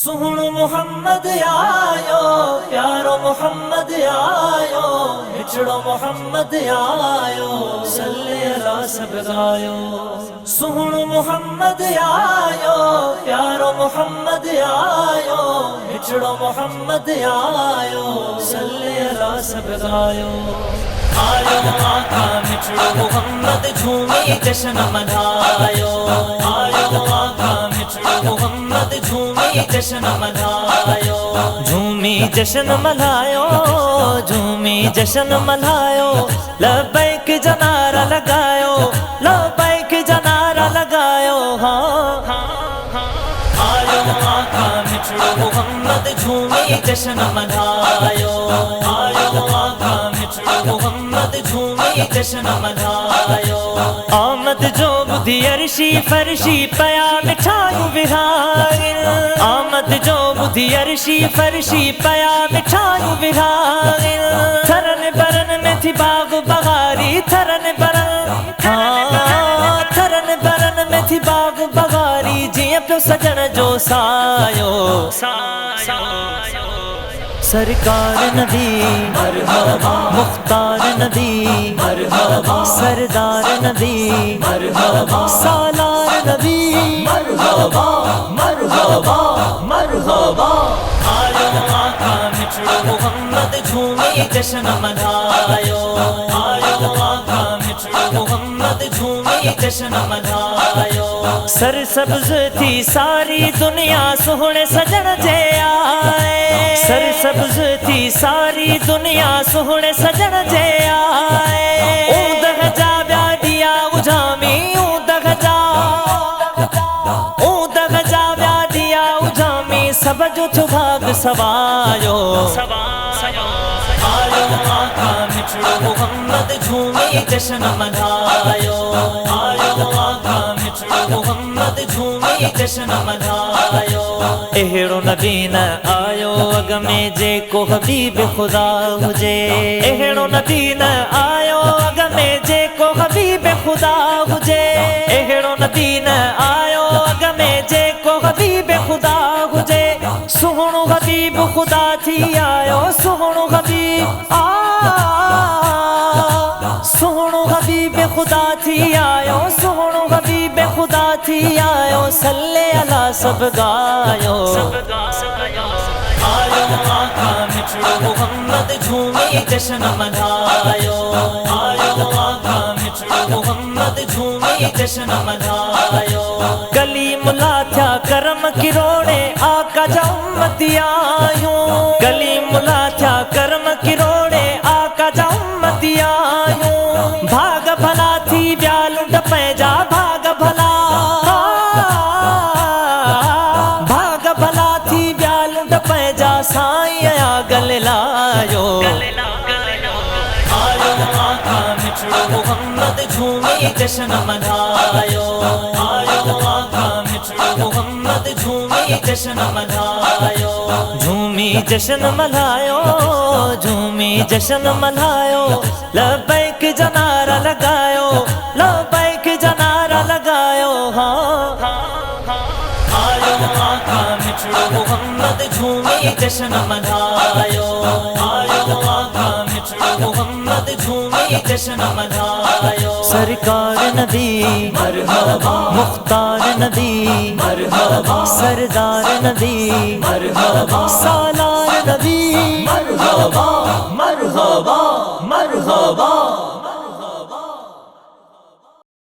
सुहणो मोहम्मद आयो, प्यारो मोहम्मद आयो, बिछड़ो मोहम्मद आयो, सल्ले अला सब गायो। सुहणो मोहम्मद आयो, प्यारो मोहम्मद आयो, बिछड़ो मोहम्मद आयो, सल्ले अला सब गायो। आयो आका मिठड़ो मोहम्मद झूमी जश्न मनायो, आयो आका मिठड़ो मोहम्मद झूमी जश्न मनायो, झूमी जश्न मनायो, झूमी जश्न मनायो, लब्बैक जनारा लगायो, लब्बैक जनारा लगायो। आयो आका मिठड़ो मोहम्मद झूमी जश्न मनायो, आयो आका मिठड़ो मोहम्मद झूमी जश्न मनायो। आमद जो बुधी अरशी फरशी पया मिठायू विहारिन, आमद जो बुधी अरशी फरशी पया मिठायू विहारिन। थरन बरन में थी बाग बगारी, थरन बरन, हाँ थरन बरन में थी बाग बगारी, जिए पियो सजन जो सायो। सरकार नबी मरहबा, मुख्तार नबी मरहबा, सरदार नबी मरहबा, सालार नबी मरहबा मरहबा मरहबा। आयो आका मिठड़ो मोहम्मद झूमी जश्न मनायो, आयो आका मिठड़ो मोहम्मद झूमी जश्न मनायो। सरसब्ज थी सारी दुनिया सोहणे सजण जे आए, सरसब्ज थी सारी दुनिया सोहणे सजण जे आए। ऊदह जा ब्या दिया उजामी, ऊदह जा ब्या दिया उजामी, सब जो भाग सवायो। आयो आका मिठड़ो मोहम्मद झूमी जश्न मनायो, आयो आका मिठड़ो मोहम्मद झूमी जश्न मनायो। एहड़ो नबी न आयो अग में जेको हबीब खुदा हुजे, एहड़ो नबी न आयो अग में जेको हबीब खुदा हुजे, एहड़ो नबी न आयो अग में जेको हबीब खुदा हुजे। सुहणो हबीब खुदा थी आयो, सुहणो हबीब सुहणो हबीब खुदा थी आयो, सुहणो हबीब खुदा थी आयो, सल्ले अला सब गायो। आयो आका मिठड़ो मोहम्मद झूमी जश्न मनायो, आयो आका मिठड़ो मोहम्मद झूमी जश्न मनायो। गली मुला थया करम किरोड़े आका जा उम्मती आयूं, गली मुला थया करम किरोड़े आका जा उम्मती आयूं। भाग भला थी ब्यालू डपैजा, भाग भला, भाग भला थी ब्यालू डपैजा, साईं आया गले लायो। आयो आका मिठड़ो मोहम्मद झूमी जश्न मनायो, आयो आका मिठड़ो मोहम्मद झूमी जश्न मनायो। झूमी जश्न मनायो, झूमी जश्न मनायो, लब्बैक जनारा लगायो, लब्बैक जनारा लगायो। आयो आका मिठड़ो मोहम्मद झूमी जश्न मनायो, आयो आका मिठड़ो मोहम्मद झूमी जश्न मनायो। सरकार नबी मरहबा, मुख्तार नबी मरहबा, सरदार नबी मरहबा, साला